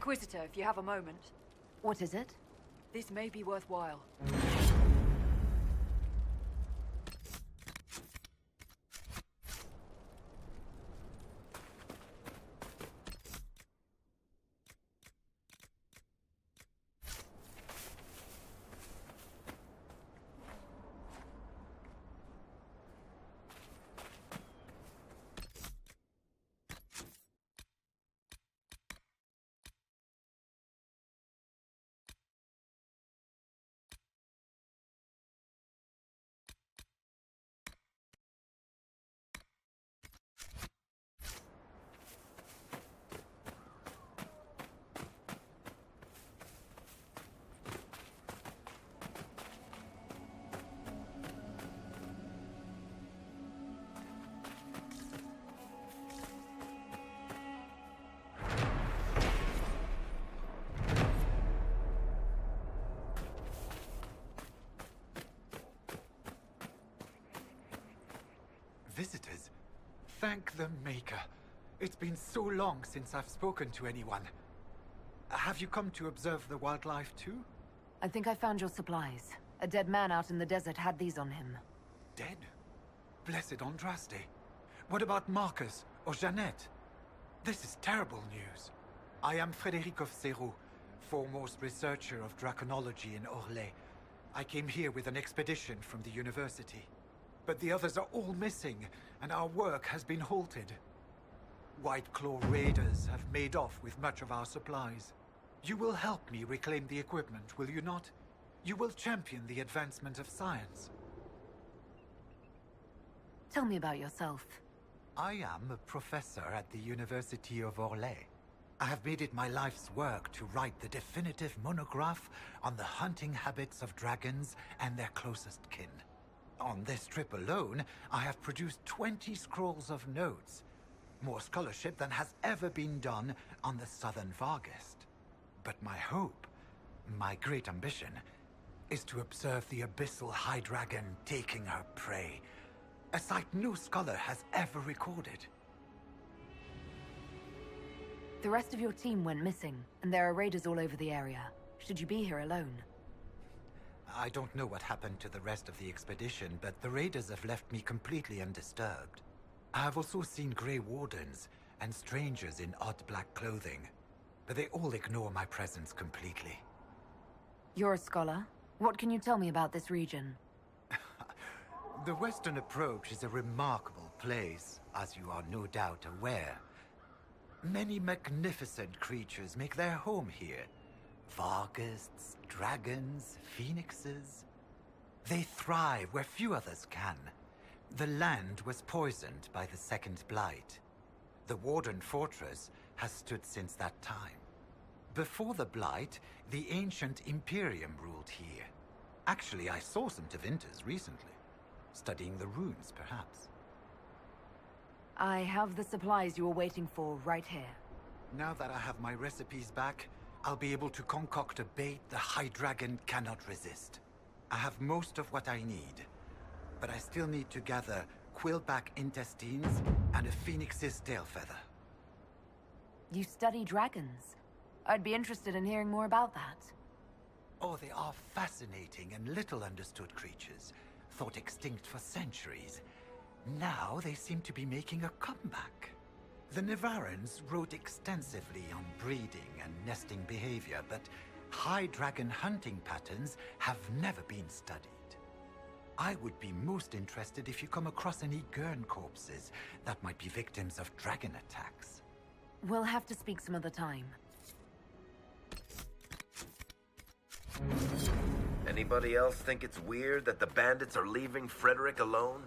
Inquisitor, if you have a moment. What is it? This may be worthwhile. Visitors? Thank the Maker. It's been so long since I've spoken to anyone. Have you come to observe the wildlife too? I think I found your supplies. A dead man out in the desert had these on him. Dead? Blessed Andraste. What about Marcus or Jeannette? This is terrible news. I am Frédéric of Serrault, foremost researcher of draconology in Orlais. I came here with an expedition from the university. But the others are all missing, and our work has been halted. White Claw raiders have made off with much of our supplies. You will help me reclaim the equipment, will you not? You will champion the advancement of science. Tell me about yourself. I am a professor at the University of Orlais. I have made it my life's work to write the definitive monograph on the hunting habits of dragons and their closest kin. On this trip alone, I have produced 20 scrolls of notes. More scholarship than has ever been done on the southern Vargest. But my hope, my great ambition, is to observe the abyssal high dragon taking her prey. A sight no scholar has ever recorded. The rest of your team went missing, and there are raiders all over the area. Should you be here alone? I don't know what happened to the rest of the expedition, but the raiders have left me completely undisturbed. I have also seen Grey Wardens and strangers in odd black clothing, but they all ignore my presence completely. You're a scholar. What can you tell me about this region? The Western Approach is a remarkable place, as you are no doubt aware. Many magnificent creatures make their home here. Vargests, dragons, phoenixes. They thrive where few others can. The land was poisoned by the Second Blight. The Warden Fortress has stood since that time. Before the Blight, the ancient Imperium ruled here. Actually, I saw some Tevinters recently. Studying the runes, perhaps. I have the supplies you were waiting for right here. Now that I have my recipes back, I'll be able to concoct a bait the High Dragon cannot resist. I have most of what I need, but I still need to gather quillback intestines and a phoenix's tail feather. You study dragons. I'd be interested in hearing more about that. Oh, they are fascinating and little understood creatures, thought extinct for centuries. Now they seem to be making a comeback. The Nevarrans wrote extensively on breeding and nesting behavior, but high dragon hunting patterns have never been studied. I would be most interested if you come across any Gurn corpses that might be victims of dragon attacks. We'll have to speak some other time. Anybody else think it's weird that the bandits are leaving Frederick alone?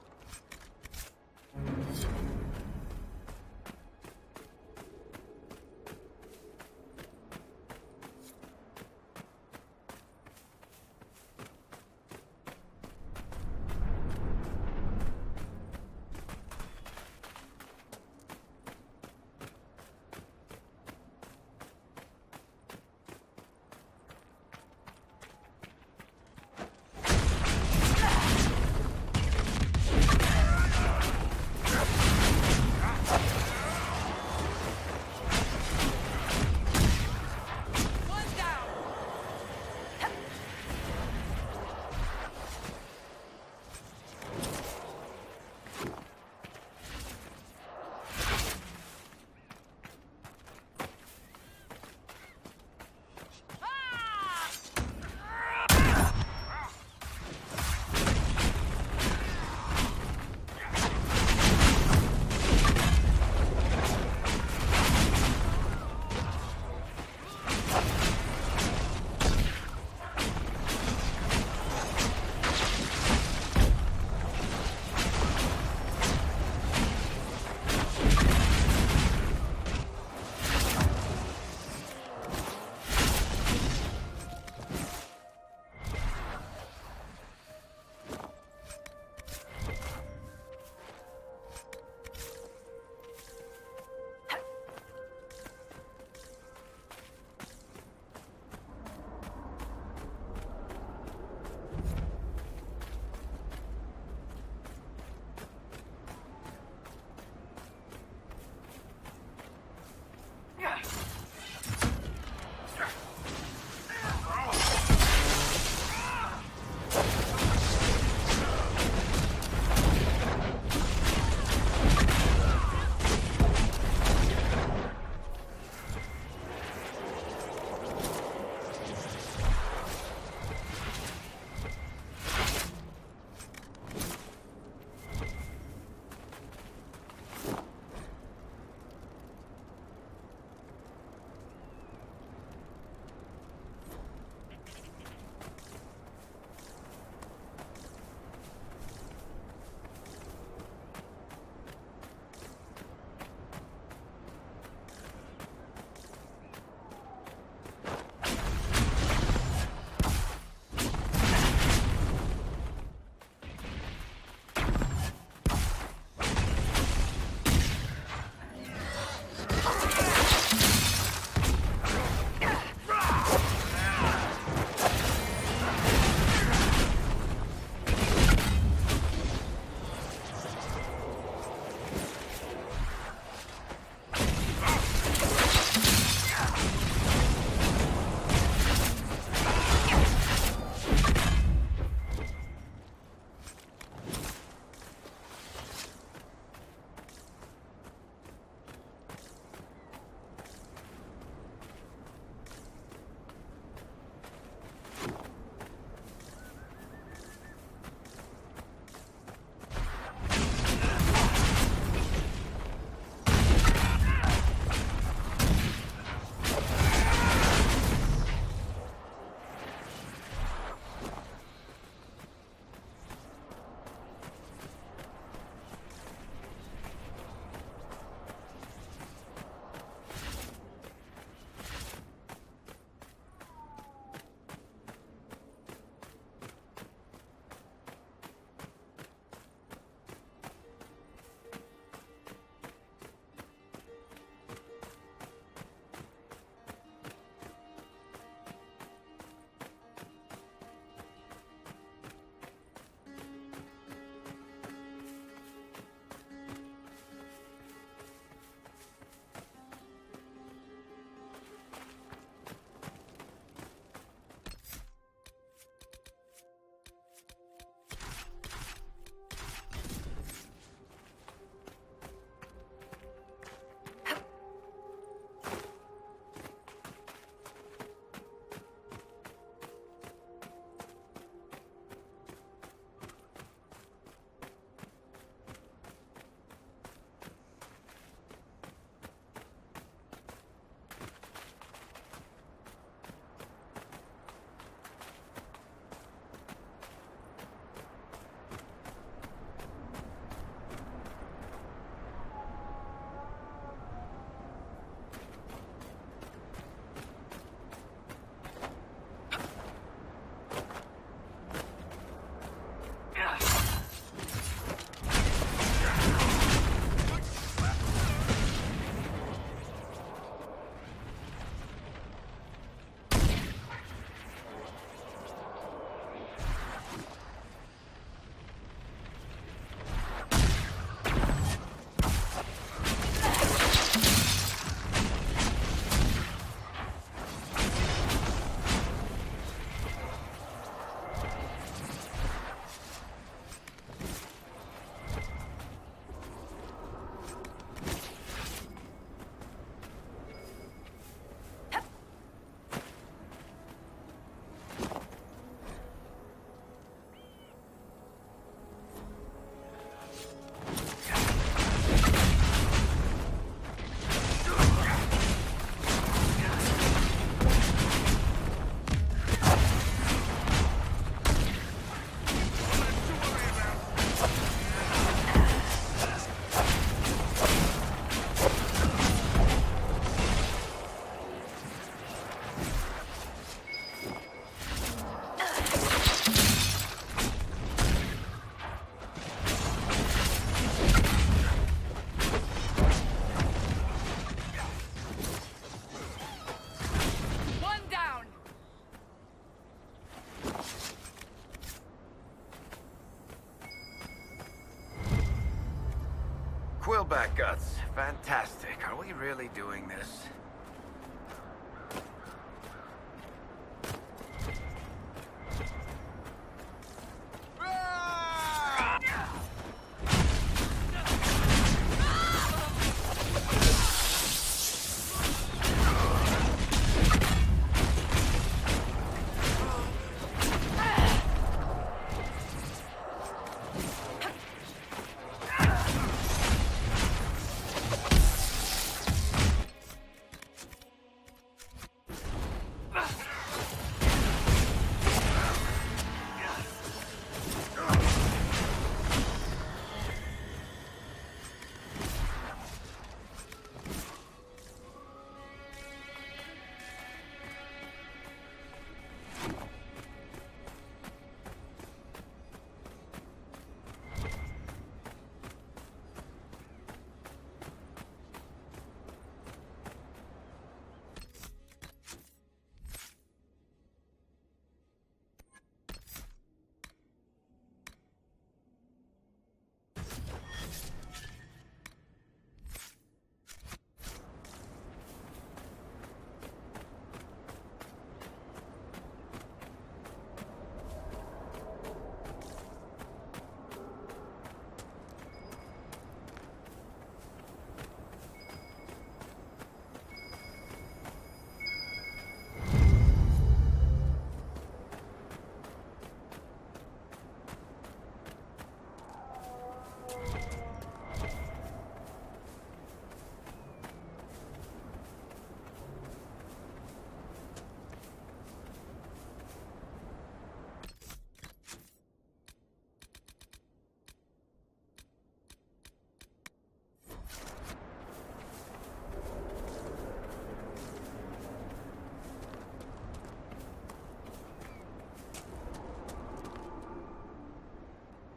back, Guts. Fantastic. Are we really doing this?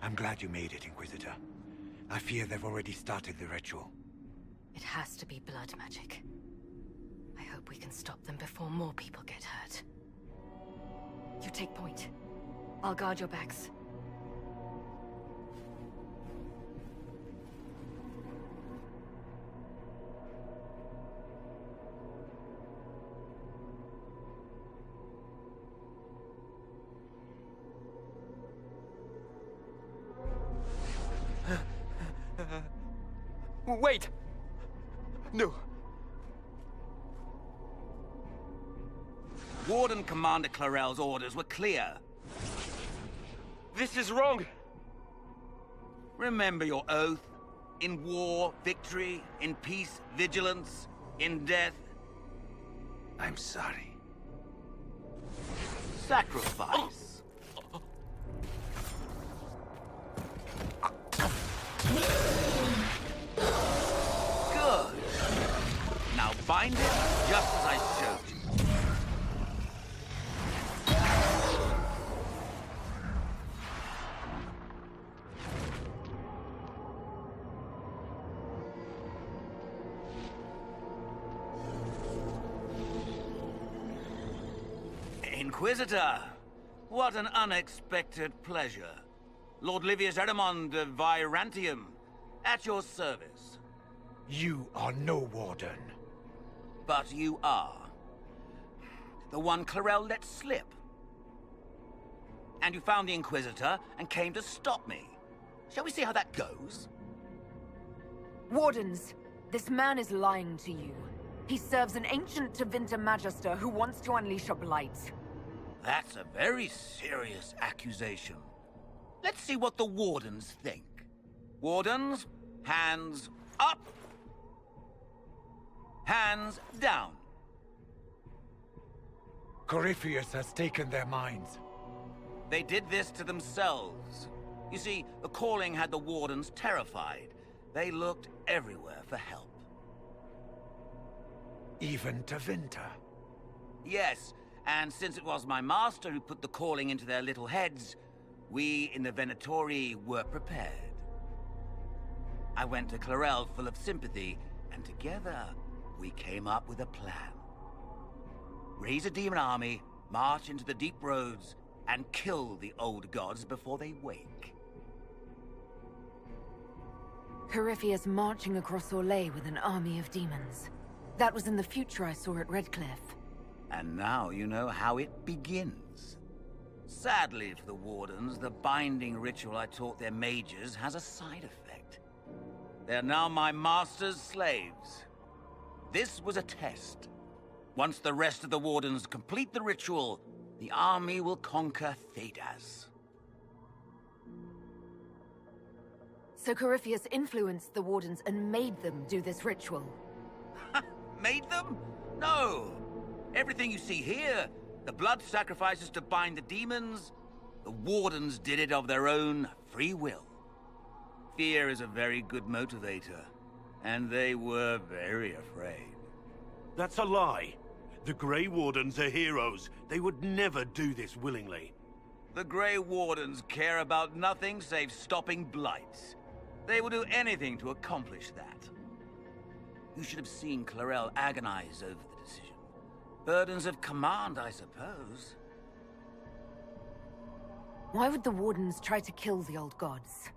I'm glad you made it, Inquisitor. I fear they've already started the ritual. It has to be blood magic. I hope we can stop them before more people get hurt. You take point. I'll guard your backs. Wait! No. Warden Commander Clarel's orders were clear. This is wrong! Remember your oath. In war, victory. In peace, vigilance. In death, I'm sorry. sacrifice. Good. Now bind it just as I showed you. Inquisitor, what an unexpected pleasure. Lord Livius Erimond of Virantium, at your service. You are no warden. But you are. The one Clarel let slip. And you found the Inquisitor and came to stop me. Shall we see how that goes? Wardens, this man is lying to you. He serves an ancient Tevinter Magister who wants to unleash a blight. That's a very serious accusation. Let's see what the Wardens think. Wardens, hands up. Hands down. Corypheus has taken their minds. They did this to themselves. You see, the calling had the Wardens terrified. They looked everywhere for help. Even Tevinter. Yes, and since it was my master who put the calling into their little heads, we in the Venatori were prepared. I went to Clarel full of sympathy, and together we came up with a plan. Raise a demon army, march into the deep roads, and kill the old gods before they wake. Corypheus marching across Orlais with an army of demons. That was in the future I saw at Redcliffe. And now you know how it begins. Sadly for the Wardens, the binding ritual I taught their mages has a side effect. They're now my master's slaves. This was a test. Once the rest of the Wardens complete the ritual, the army will conquer Thedas. So Corypheus influenced the Wardens and made them do this ritual. Made them? No! Everything you see here, the blood sacrifices to bind the demons, the Wardens did it of their own free will. Fear is a very good motivator, and they were very afraid. That's a lie. The Grey Wardens are heroes. They would never do this willingly. The Grey Wardens care about nothing save stopping blights. They will do anything to accomplish that. You should have seen Clarel agonize over the decision. Burdens of command, I suppose. Why would the Wardens try to kill the old gods?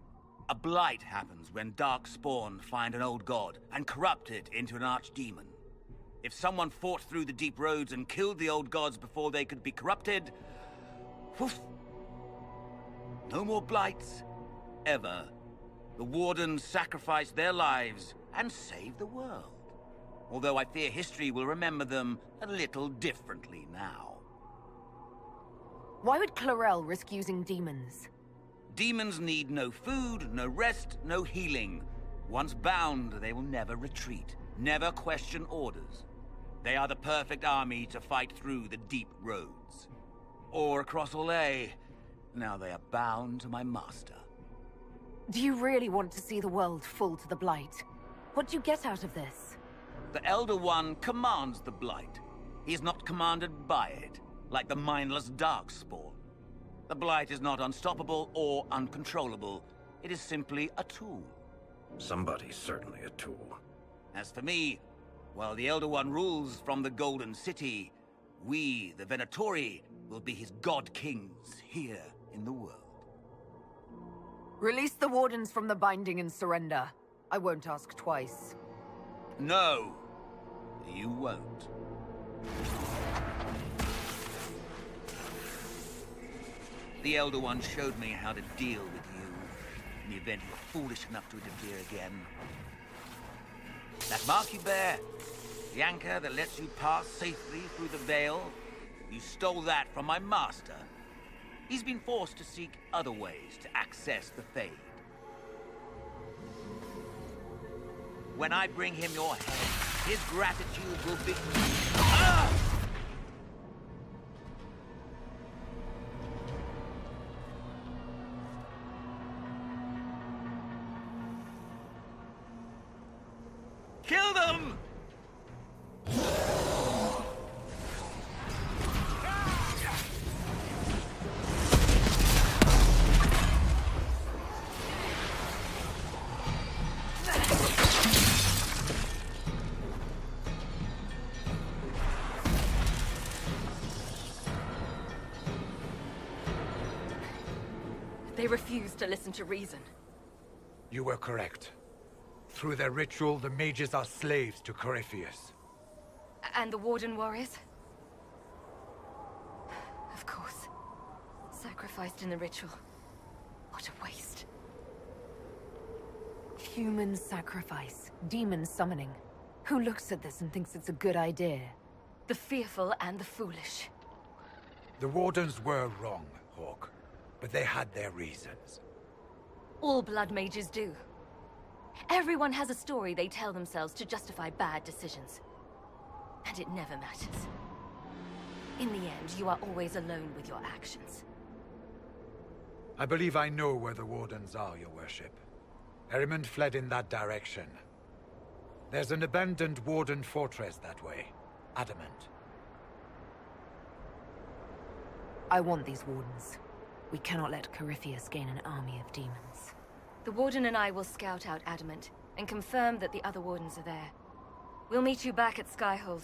A blight happens when dark spawn find an old god and corrupt it into an archdemon. If someone fought through the deep roads and killed the old gods before they could be corrupted, woof, no more blights, ever. The Wardens sacrificed their lives and saved the world. Although I fear history will remember them a little differently now. Why would Clarel risk using demons? Demons need no food, no rest, no healing. Once bound, they will never retreat, never question orders. They are the perfect army to fight through the deep roads. Or across Orlais. Now they are bound to my master. Do you really want to see the world fall to the Blight? What do you get out of this? The Elder One commands the Blight. He is not commanded by it, like the mindless Darkspawn. The Blight is not unstoppable or uncontrollable. It is simply a tool. Somebody's certainly a tool. As for me, while the Elder One rules from the Golden City, we, the Venatori, will be his god-kings here in the world. Release the Wardens from the binding and surrender. I won't ask twice. No, you won't. The Elder One showed me how to deal with you, in the event you were foolish enough to interfere again. That mark you bear, the anchor that lets you pass safely through the veil, you stole that from my master. He's been forced to seek other ways to access the Fade. When I bring him your head, his gratitude will be... Ah! Kill them! They refuse to listen to reason. You were correct. Through their ritual, the mages are slaves to Corypheus. And the Warden warriors? Of course. Sacrificed in the ritual. What a waste. Human sacrifice, demon summoning. Who looks at this and thinks it's a good idea? The fearful and the foolish. The Wardens were wrong, Hawk. But they had their reasons. All blood mages do. Everyone has a story they tell themselves to justify bad decisions. And it never matters. In the end, you are always alone with your actions. I believe I know where the Wardens are, Your Worship. Erimond fled in that direction. There's an abandoned Warden fortress that way. Adamant. I want these Wardens. We cannot let Corypheus gain an army of demons. The Warden and I will scout out Adamant and confirm that the other Wardens are there. We'll meet you back at Skyhold.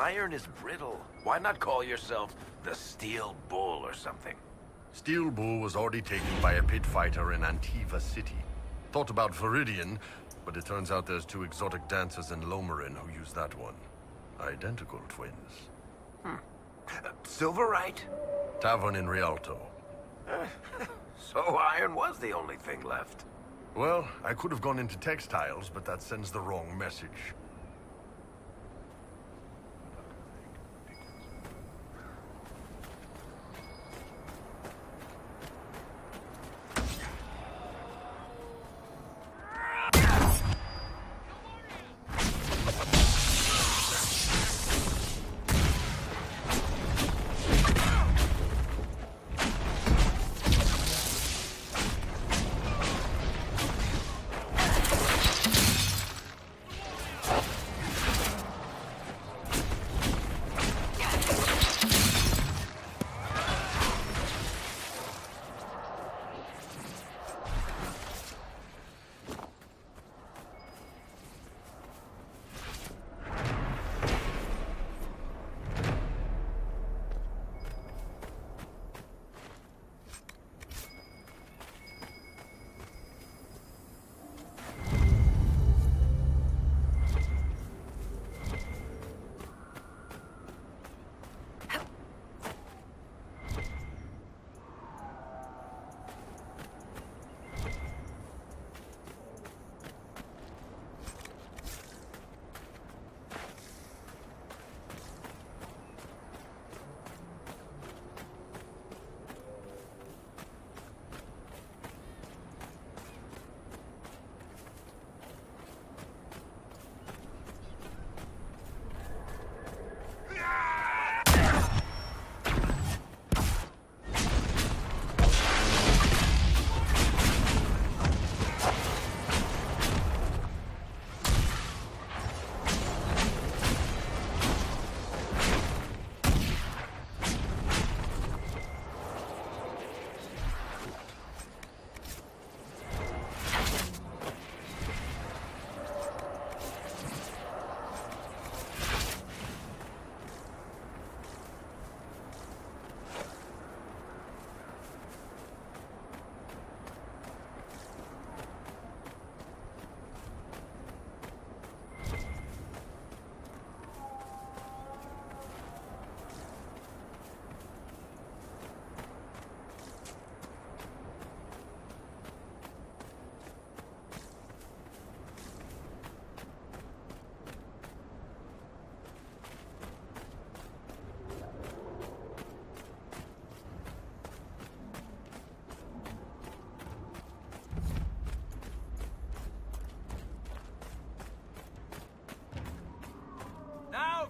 Iron is brittle. Why not call yourself the Steel Bull or something? Steel Bull was already taken by a pit fighter in Antiva City. Thought about Viridian, but it turns out there's 2 exotic dancers in Lomarin who use that one. Identical twins. Silverite? Tavern in Rialto. So iron was the only thing left. Well, I could have gone into textiles, but that sends the wrong message.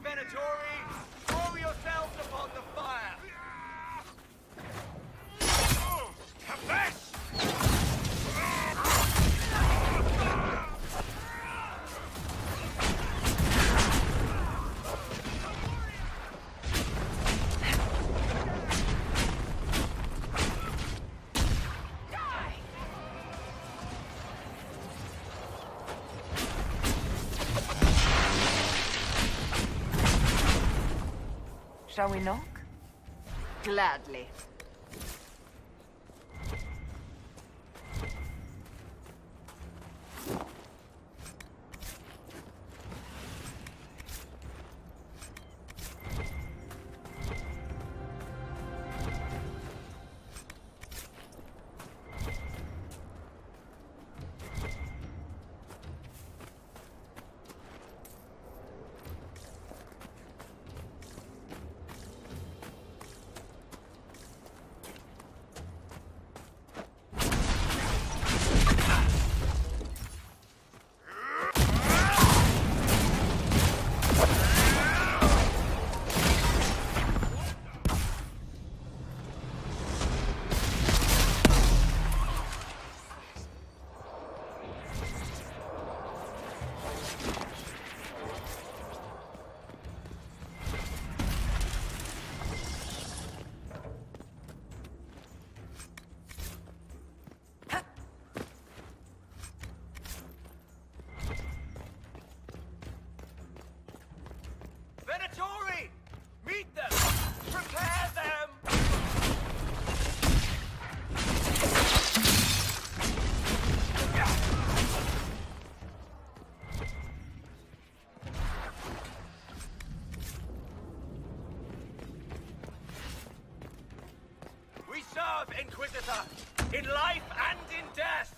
Venatori, throw yourselves upon the fire! Shall we knock? Gladly. Inquisitor! In life and in death!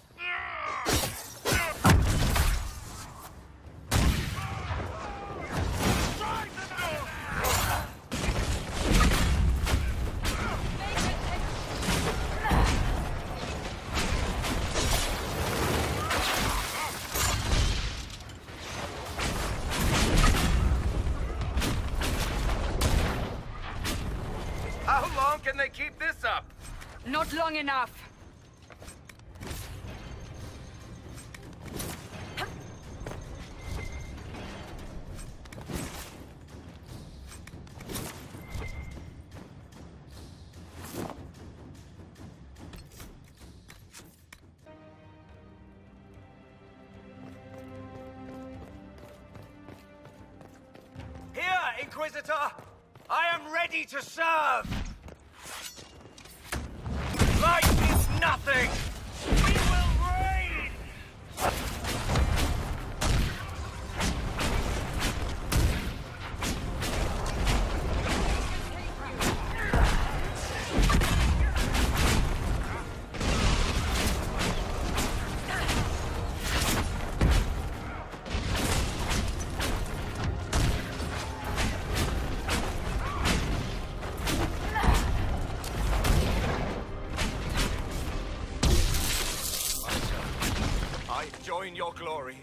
How long can they keep this up? Not long enough. Here, Inquisitor! I am ready to serve! Life is nothing! We will reign! I join your glory.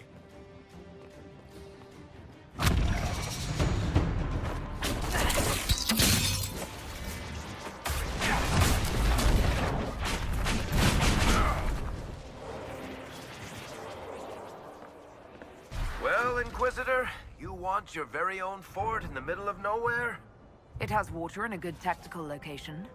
Well, Inquisitor, you want your very own fort in the middle of nowhere? It has water and a good tactical location.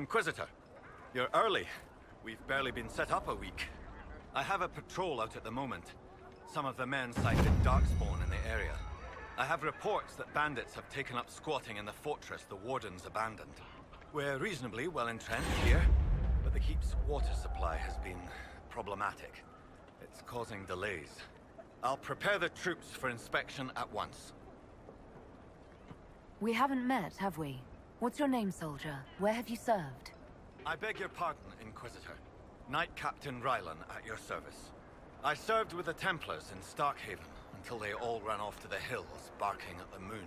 Inquisitor, you're early. We've barely been set up a week. I have a patrol out at the moment. Some of the men sighted Darkspawn in the area. I have reports that bandits have taken up squatting in the fortress the Wardens abandoned. We're reasonably well entrenched here, but the keep's water supply has been problematic. It's causing delays. I'll prepare the troops for inspection at once. We haven't met, have we? What's your name, soldier? Where have you served? I beg your pardon, Inquisitor. Knight Captain Rylan at your service. I served with the Templars in Starkhaven until they all ran off to the hills, barking at the moon.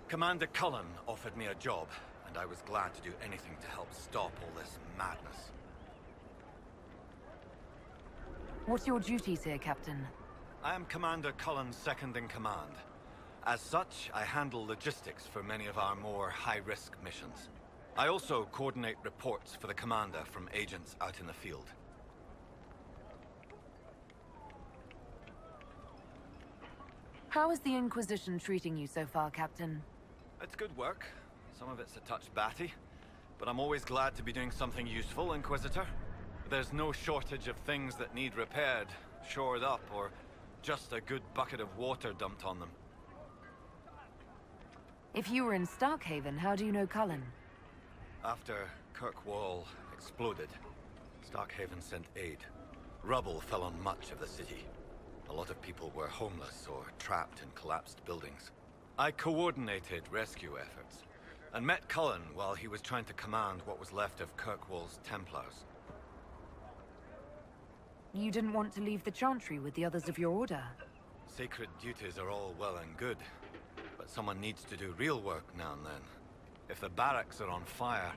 Commander Cullen offered me a job, and I was glad to do anything to help stop all this madness. What's your duties here, Captain? I am Commander Cullen's second-in-command. As such, I handle logistics for many of our more high-risk missions. I also coordinate reports for the Commander from agents out in the field. How is the Inquisition treating you so far, Captain? It's good work. Some of it's a touch batty, but I'm always glad to be doing something useful, Inquisitor. There's no shortage of things that need repaired, shored up, or just a good bucket of water dumped on them. If you were in Starkhaven, how do you know Cullen? After Kirkwall exploded, Starkhaven sent aid. Rubble fell on much of the city. A lot of people were homeless or trapped in collapsed buildings. I coordinated rescue efforts, and met Cullen while he was trying to command what was left of Kirkwall's Templars. You didn't want to leave the Chantry with the others of your order? Sacred duties are all well and good, but someone needs to do real work now and then. If the barracks are on fire,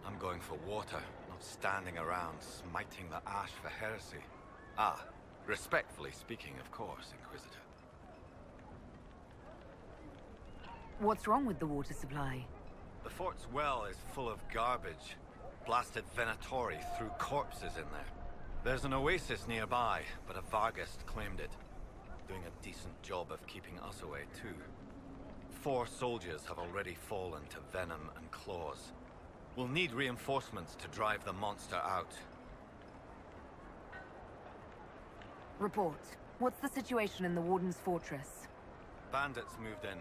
I'm going for water, not standing around smiting the ash for heresy. Ah, respectfully speaking, of course, Inquisitor. What's wrong with the water supply? The fort's well is full of garbage. Blasted Venatori threw corpses in there. There's an oasis nearby, but a Vargist claimed it. Doing a decent job of keeping us away, too. 4 soldiers have already fallen to venom and claws. We'll need reinforcements to drive the monster out. Report. What's the situation in the Warden's fortress? Bandits moved in.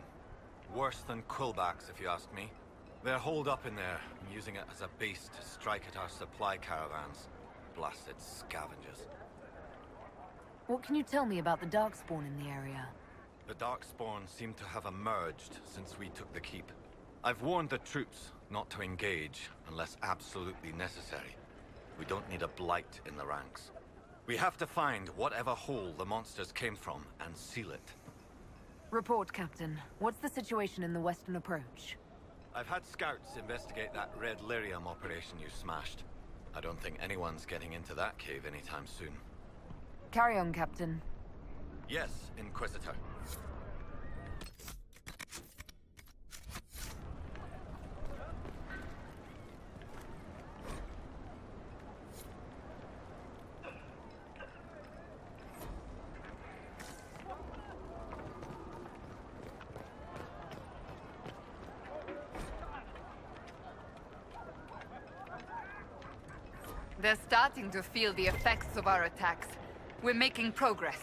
Worse than Quillbacks, if you ask me. They're holed up in there, and using it as a base to strike at our supply caravans. Blasted scavengers. What can you tell me about the Darkspawn in the area? The Darkspawn seem to have emerged since we took the keep. I've warned the troops not to engage unless absolutely necessary. We don't need a blight in the ranks. We have to find whatever hole the monsters came from and seal it. Report, Captain. What's the situation in the Western Approach? I've had scouts investigate that Red Lyrium operation you smashed. I don't think anyone's getting into that cave anytime soon. Carry on, Captain. Yes, Inquisitor. They're starting to feel the effects of our attacks. We're making progress.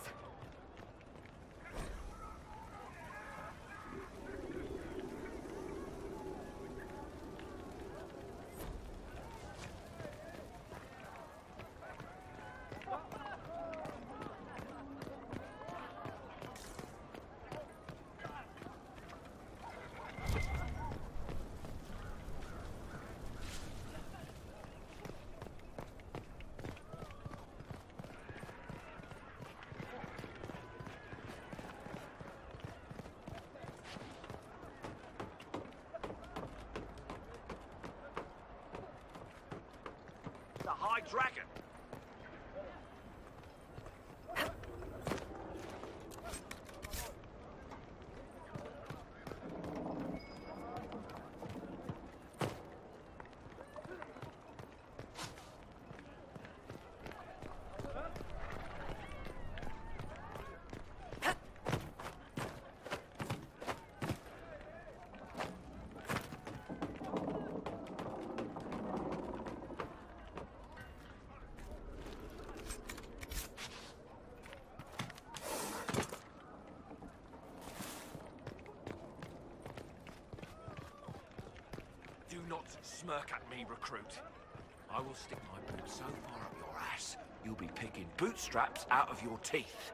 The High Dragon! smirk at me, recruit. I will stick my boot so far up your ass, you'll be picking bootstraps out of your teeth.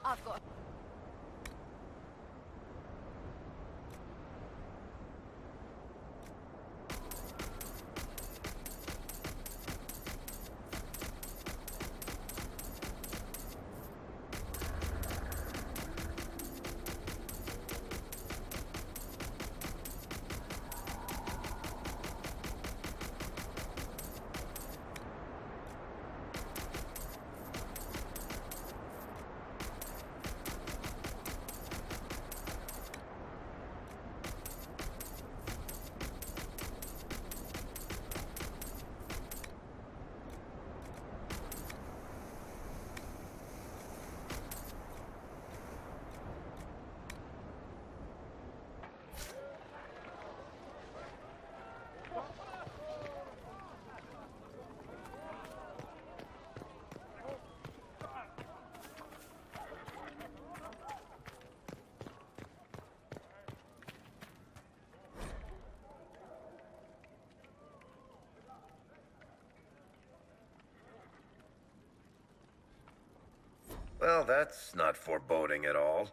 I've got... Well, that's not foreboding at all.